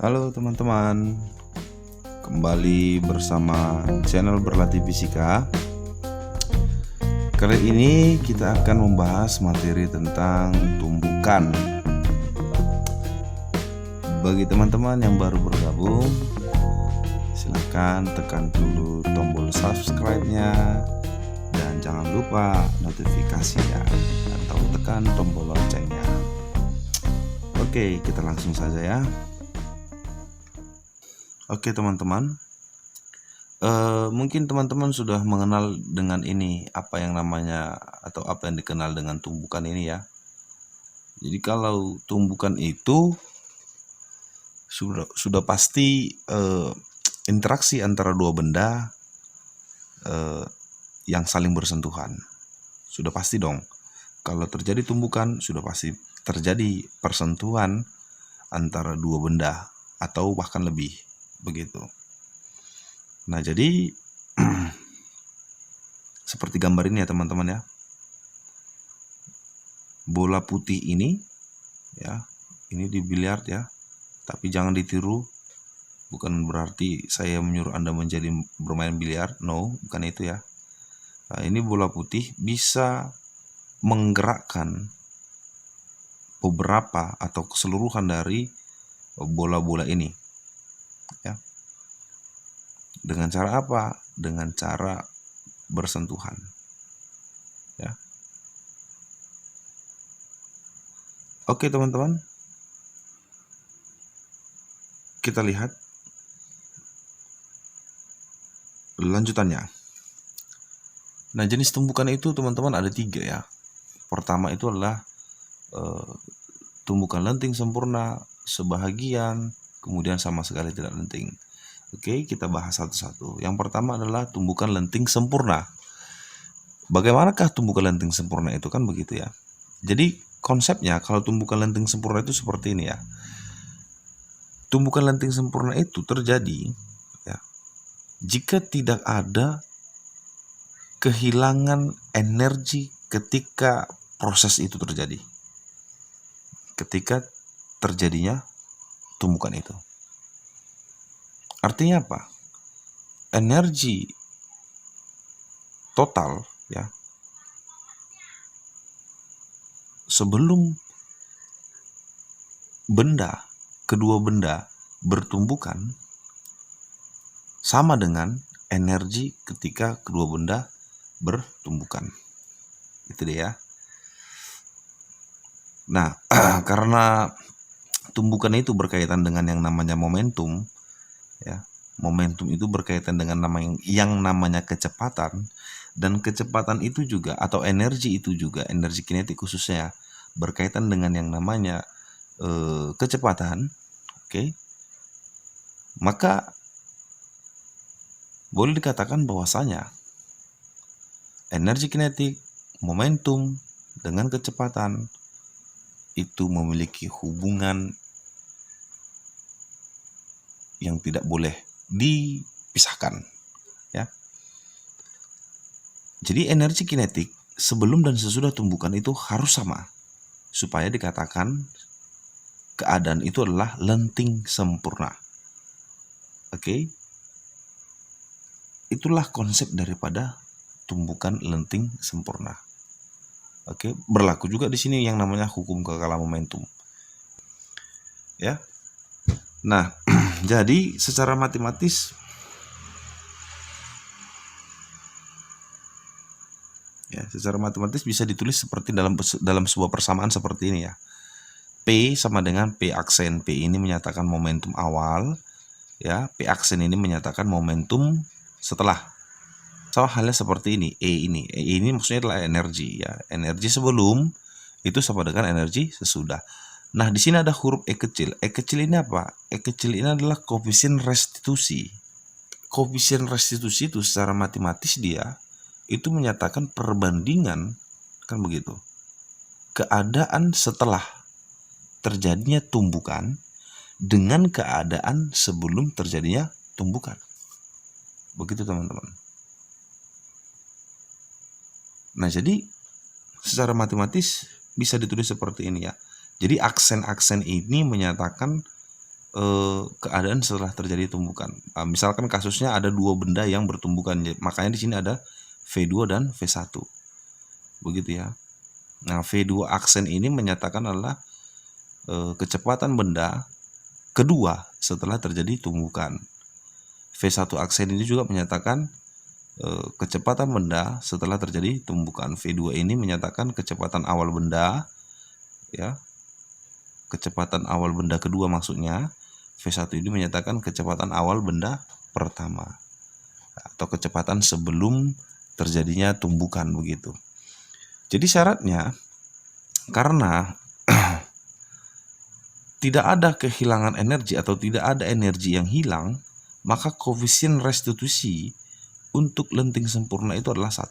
Halo teman-teman, kembali bersama channel Berlatih Fisika. Kali ini kita akan membahas materi tentang tumbukan. Bagi teman-teman yang baru bergabung, silahkan tekan dulu tombol subscribe-nya dan jangan lupa notifikasinya atau tekan tombol loncengnya. Oke, kita langsung saja ya. Oke teman-teman, mungkin teman-teman sudah mengenal dengan ini apa yang namanya atau apa yang dikenal dengan tumbukan ini ya. Jadi kalau tumbukan itu sudah pasti interaksi antara dua benda yang saling bersentuhan. Sudah pasti dong. Kalau terjadi tumbukan sudah pasti terjadi persentuhan antara dua benda atau bahkan lebih. Begitu. Nah, jadi seperti gambar ini ya teman-teman ya. Bola putih ini ya, ini di biliar ya. Tapi jangan ditiru. Bukan berarti saya menyuruh Anda menjadi bermain biliar. No, bukan itu ya. Nah, ini bola putih bisa menggerakkan beberapa atau keseluruhan dari bola-bola ini. Ya. Dengan cara apa? Dengan cara bersentuhan. Ya. Oke teman-teman. Kita lihat lanjutannya. Nah, jenis tumbukan itu teman-teman ada 3 ya. Pertama itu adalah tumbukan lenting sempurna, sebahagian, kemudian sama sekali tidak lenting. Oke, kita bahas satu-satu. Yang pertama adalah tumbukan lenting sempurna. Bagaimanakah tumbukan lenting sempurna itu kan begitu ya. Jadi konsepnya kalau tumbukan lenting sempurna itu seperti ini ya. Tumbukan lenting sempurna itu terjadi ya, jika tidak ada kehilangan energi ketika proses itu terjadi. Ketika terjadinya tumbukan itu. Artinya apa? Energi total ya sebelum kedua benda bertumbukan sama dengan energi ketika kedua benda bertumbukan. Itu dia ya. Nah, karena tumbukan itu berkaitan dengan yang namanya momentum ya. Momentum itu berkaitan dengan yang namanya kecepatan, dan kecepatan itu juga atau energi itu juga, energi kinetik khususnya berkaitan dengan yang namanya kecepatan. Oke. Maka boleh dikatakan bahwasanya energi kinetik, momentum dengan kecepatan itu memiliki hubungan yang tidak boleh dipisahkan ya. Jadi energi kinetik sebelum dan sesudah tumbukan itu harus sama supaya dikatakan keadaan itu adalah lenting sempurna. Oke. Itulah konsep daripada tumbukan lenting sempurna. Oke, berlaku juga di sini yang namanya hukum kekalahan momentum. Ya. Nah, jadi secara matematis bisa ditulis seperti dalam sebuah persamaan seperti ini ya. P sama dengan P aksen. P ini menyatakan momentum awal ya, P aksen ini menyatakan momentum setelah. Sama halnya seperti ini, E ini maksudnya adalah energi ya. Energi sebelum itu sama dengan energi sesudah. Nah, di sini ada huruf E kecil. E kecil ini apa? E kecil ini adalah koefisien restitusi. Koefisien restitusi itu secara matematis dia itu menyatakan perbandingan, kan begitu, keadaan setelah terjadinya tumbukan dengan keadaan sebelum terjadinya tumbukan. Begitu teman-teman. Nah, jadi secara matematis bisa ditulis seperti ini ya. Jadi aksen-aksen ini menyatakan keadaan setelah terjadi tumbukan. Misalkan kasusnya ada dua benda yang bertumbukan, makanya di sini ada V2 dan V1. Begitu ya. Nah, V2 aksen ini menyatakan adalah kecepatan benda kedua setelah terjadi tumbukan. V1 aksen ini juga menyatakan kecepatan benda setelah terjadi tumbukan. V2 ini menyatakan kecepatan awal benda, ya. Kecepatan awal benda kedua maksudnya. V1 ini menyatakan kecepatan awal benda pertama atau kecepatan sebelum terjadinya tumbukan begitu. Jadi syaratnya karena tidak ada kehilangan energi atau tidak ada energi yang hilang, maka koefisien restitusi untuk lenting sempurna itu adalah 1.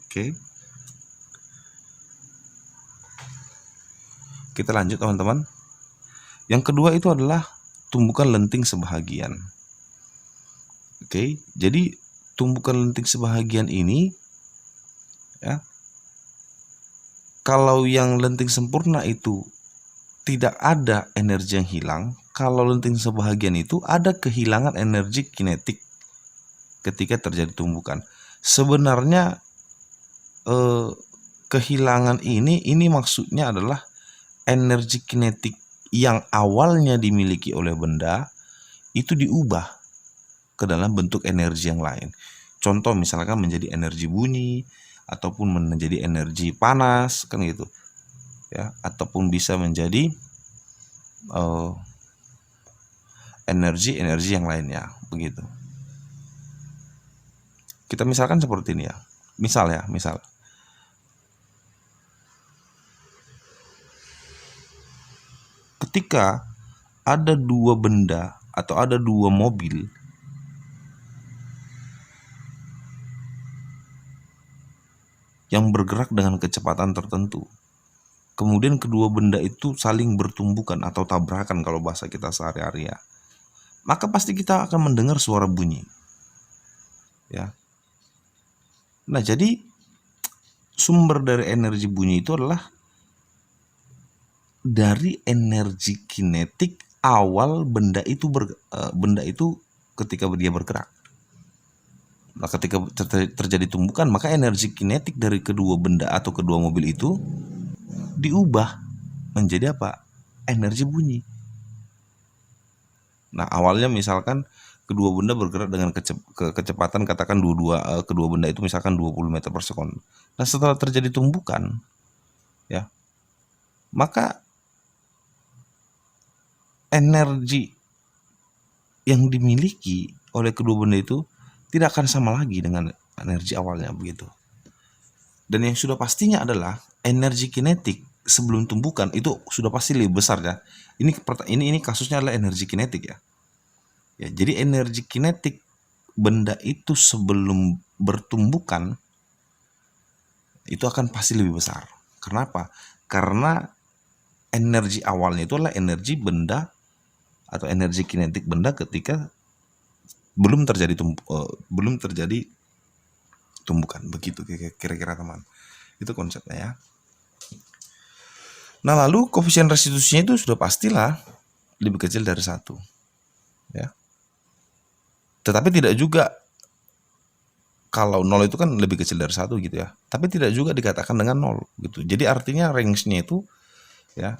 Oke. Kita lanjut teman-teman. Yang kedua itu adalah tumbukan lenting sebahagian. Oke, jadi tumbukan lenting sebahagian ini, ya, kalau yang lenting sempurna itu tidak ada energi yang hilang, kalau lenting sebahagian itu ada kehilangan energi kinetik ketika terjadi tumbukan. Sebenarnya kehilangan ini maksudnya adalah energi kinetik yang awalnya dimiliki oleh benda itu diubah ke dalam bentuk energi yang lain. Contoh misalkan menjadi energi bunyi ataupun menjadi energi panas, kan gitu. Ya, ataupun bisa menjadi energi yang lainnya, begitu. Kita misalkan seperti ini ya. Misal ketika ada dua benda atau ada dua mobil yang bergerak dengan kecepatan tertentu, kemudian kedua benda itu saling bertumbukan atau tabrakan kalau bahasa kita sehari-hari ya, maka pasti kita akan mendengar suara bunyi. Ya. Nah, jadi sumber dari energi bunyi itu adalah dari energi kinetik awal benda itu ketika dia bergerak. Nah, ketika terjadi tumbukan, maka energi kinetik dari kedua benda atau kedua mobil itu diubah menjadi apa? Energi bunyi. Nah, awalnya misalkan kedua benda bergerak dengan kecepatan katakan kedua benda itu misalkan 20 meter per sekon. Nah, setelah terjadi tumbukan, ya, maka energi yang dimiliki oleh kedua benda itu tidak akan sama lagi dengan energi awalnya, begitu. Dan yang sudah pastinya adalah energi kinetik sebelum tumbukan itu sudah pasti lebih besar ya. Ini kasusnya adalah energi kinetik ya. Ya, jadi energi kinetik benda itu sebelum bertumbukan itu akan pasti lebih besar. Kenapa? Karena energi awalnya itu adalah energi benda atau energi kinetik benda ketika belum terjadi tumbukan, begitu kira-kira teman. Itu konsepnya ya. Nah, lalu koefisien restitusinya itu sudah pastilah lebih kecil dari 1. Ya. Tetapi tidak juga kalau 0 itu kan lebih kecil dari 1 gitu ya. Tapi tidak juga dikatakan dengan 0 gitu. Jadi artinya range-nya itu ya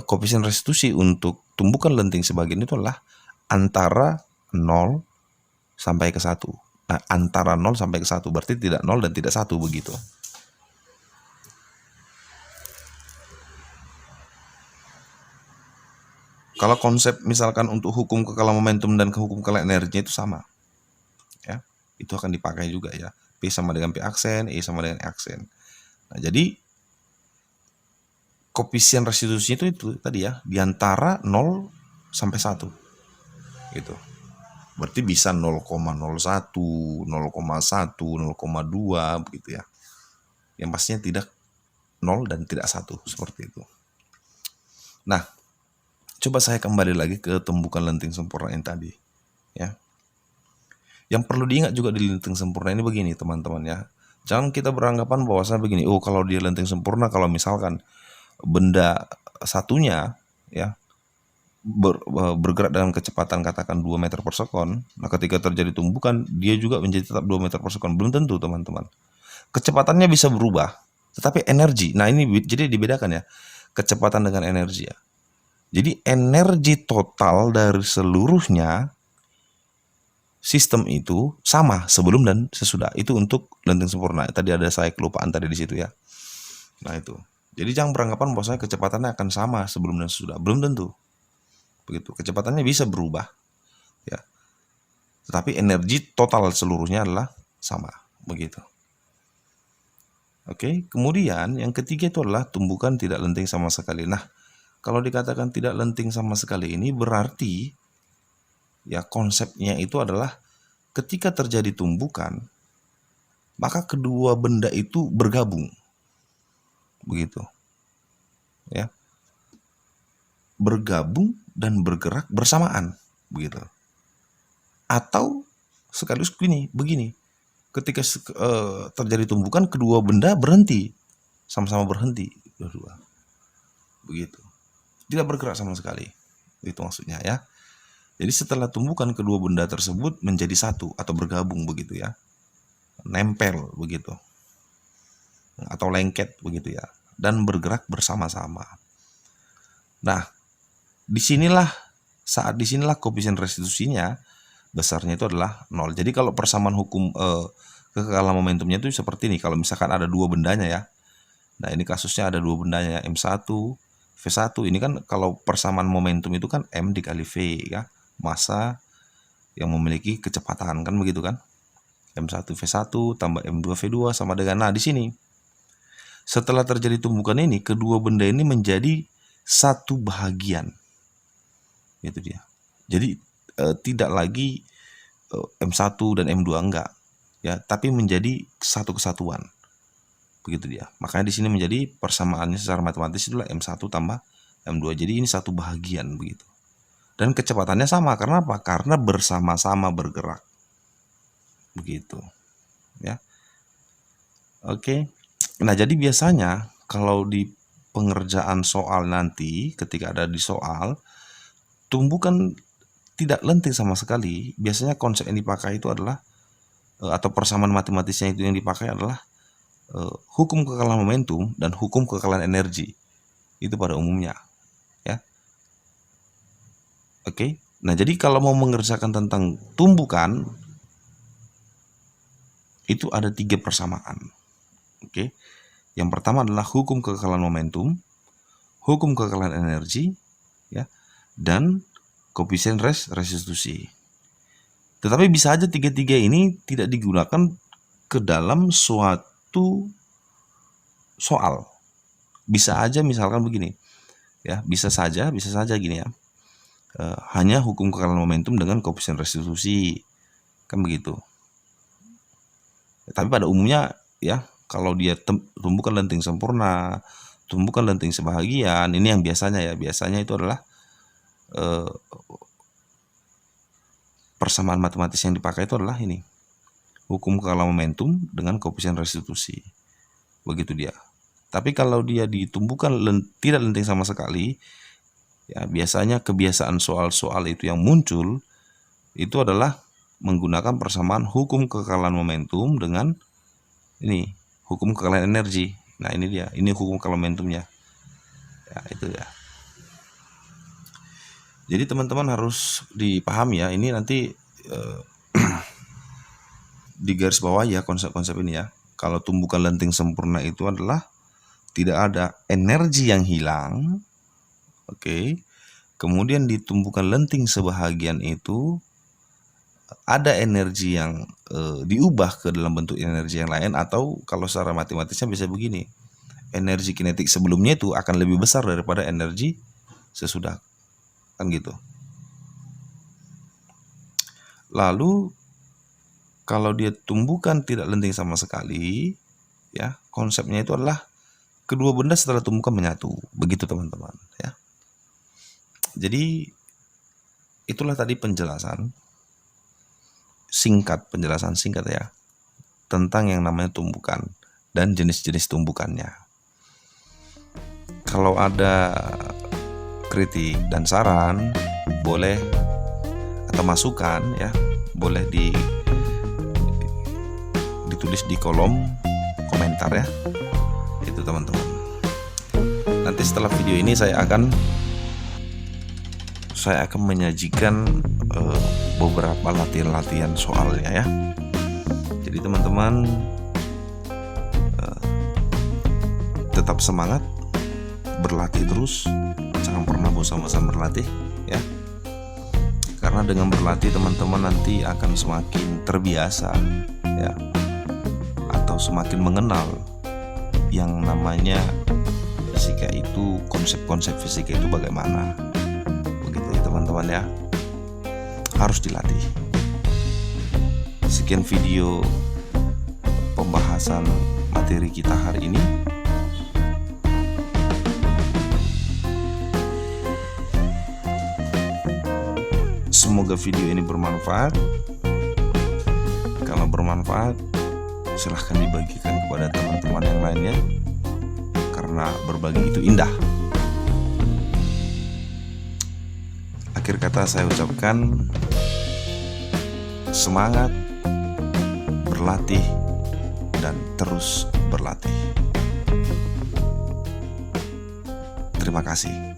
koefisien restitusi untuk tumbukan lenting sebagian itu adalah antara 0 sampai ke 1. Nah, antara 0 sampai ke 1 berarti tidak 0 dan tidak 1 begitu. Kalau konsep misalkan untuk hukum kekalahan momentum dan hukum kekalahan energinya itu sama. Ya, itu akan dipakai juga ya. P sama dengan P aksen, E sama dengan E aksen. Nah, jadi koefisien restitusinya itu tadi ya, di antara 0 sampai 1. Gitu. Berarti bisa 0,01, 0,1, 0,2 begitu ya. Yang pastinya tidak 0 dan tidak 1 seperti itu. Nah, coba saya kembali lagi ke tumbukan lenting sempurna yang tadi ya. Yang perlu diingat juga di lenting sempurna ini begini teman-teman ya. Jangan kita beranggapan bahwasanya begini, oh kalau dia lenting sempurna, kalau misalkan benda satunya ya, bergerak dengan kecepatan katakan 2 meter per sekon. Nah, ketika terjadi tumbukan, dia juga menjadi tetap 2 meter per sekon. Belum tentu, teman-teman. Kecepatannya bisa berubah, tetapi energi. Nah, ini jadi dibedakan ya, kecepatan dengan energi ya. Jadi energi total dari seluruhnya sistem itu sama sebelum dan sesudah. Itu untuk lenting sempurna. Tadi ada saya kelupaan tadi di situ ya. Nah, itu. Jadi jangan beranggapan bahwasanya kecepatannya akan sama sebelum dan sesudah. Belum tentu. Begitu. Kecepatannya bisa berubah ya. Tetapi energi total seluruhnya adalah sama. Begitu. Oke, kemudian yang ketiga itu adalah tumbukan tidak lenting sama sekali. Nah, kalau dikatakan tidak lenting sama sekali ini berarti ya konsepnya itu adalah ketika terjadi tumbukan, maka kedua benda itu bergabung. Begitu. Ya. Bergabung dan bergerak bersamaan, begitu. Atau sekaligus begini. Ketika terjadi tumbukan, kedua benda berhenti, sama-sama berhenti, dua-dua. Begitu. Tidak bergerak sama sekali. Itu maksudnya ya. Jadi setelah tumbukan, kedua benda tersebut menjadi satu atau bergabung begitu ya. Nempel begitu. Atau lengket begitu ya. Dan bergerak bersama-sama. Nah, disinilah koefisien restitusinya besarnya itu adalah 0. Jadi kalau persamaan hukum kekekalan momentumnya itu seperti ini. Kalau misalkan ada dua bendanya ya. Nah, ini kasusnya ada dua bendanya, M1, V1. Ini kan kalau persamaan momentum itu kan M dikali V ya. Massa yang memiliki kecepatan kan begitu kan. M1 V1 tambah M2 V2 sama dengan, nah di sini setelah terjadi tumbukan ini, kedua benda ini menjadi satu bahagian. Itu dia. Jadi tidak lagi M1 dan M2 enggak ya, tapi menjadi satu kesatuan. Begitu dia. Makanya di sini menjadi persamaannya secara matematis itulah M1 tambah M2. Jadi ini satu bahagian begitu. Dan kecepatannya sama, karena apa? Karena bersama-sama bergerak. Begitu. Ya. Oke. Nah, jadi biasanya kalau di pengerjaan soal nanti, ketika ada di soal, tumbukan tidak lenting sama sekali, biasanya konsep yang dipakai itu adalah atau persamaan matematisnya itu yang dipakai adalah hukum kekekalan momentum dan hukum kekekalan energi. Itu pada umumnya ya. Oke. Nah, jadi kalau mau mengerjakan tentang tumbukan itu ada 3 persamaan. Oke. Yang pertama adalah hukum kekekalan momentum, hukum kekekalan energi ya, dan koefisien restitusi. Tetapi bisa aja tiga-tiga ini tidak digunakan ke dalam suatu soal. Bisa aja misalkan begini. Ya, bisa saja gini ya. Hanya hukum kekekalan momentum dengan koefisien restitusi. Kan begitu. Tapi pada umumnya ya, kalau dia tumbukan lenting sempurna, tumbukan lenting sebahagian, ini yang biasanya ya. Biasanya itu adalah persamaan matematis yang dipakai itu adalah ini. Hukum kekekalan momentum dengan koefisien restitusi. Begitu dia. Tapi kalau dia ditumbukan tidak lenting sama sekali, ya biasanya kebiasaan soal-soal itu yang muncul itu adalah menggunakan persamaan hukum kekekalan momentum dengan ini hukum kekekalan energi. Nah, ini dia, ini hukum kekekalan momentumnya. Ya, itu ya. Jadi teman-teman harus dipahami ya, ini nanti di garis bawah ya konsep-konsep ini ya. Kalau tumbukan lenting sempurna itu adalah tidak ada energi yang hilang. Oke. Kemudian ditumbukan lenting sebahagian itu ada energi yang diubah ke dalam bentuk energi yang lain, atau kalau secara matematisnya bisa begini. Energi kinetik sebelumnya itu akan lebih besar daripada energi sesudah. Kan gitu. Lalu kalau dia tumbukan tidak lenting sama sekali, ya konsepnya itu adalah kedua benda setelah tumbukan menyatu. Begitu teman-teman ya. Jadi itulah tadi penjelasan singkat ya tentang yang namanya tumbukan dan jenis-jenis tumbukannya. Kalau ada kritik dan saran boleh, atau masukan ya, boleh ditulis di kolom komentar ya. Itu teman-teman. Nanti setelah video ini saya akan menyajikan beberapa latihan-latihan soalnya ya. Jadi teman-teman tetap semangat, berlatih terus, jangan pernah bosan-bosan berlatih ya. Karena dengan berlatih teman-teman nanti akan semakin terbiasa ya, atau semakin mengenal yang namanya fisika itu, konsep-konsep fisika itu bagaimana. Begitu ya teman-teman ya. Harus dilatih. Sekian video pembahasan materi kita hari ini. Semoga video ini bermanfaat. Kalau bermanfaat, silahkan dibagikan kepada teman-teman yang lainnya, karena berbagi itu indah. Akhir kata saya ucapkan semangat, berlatih, dan terus berlatih. Terima kasih.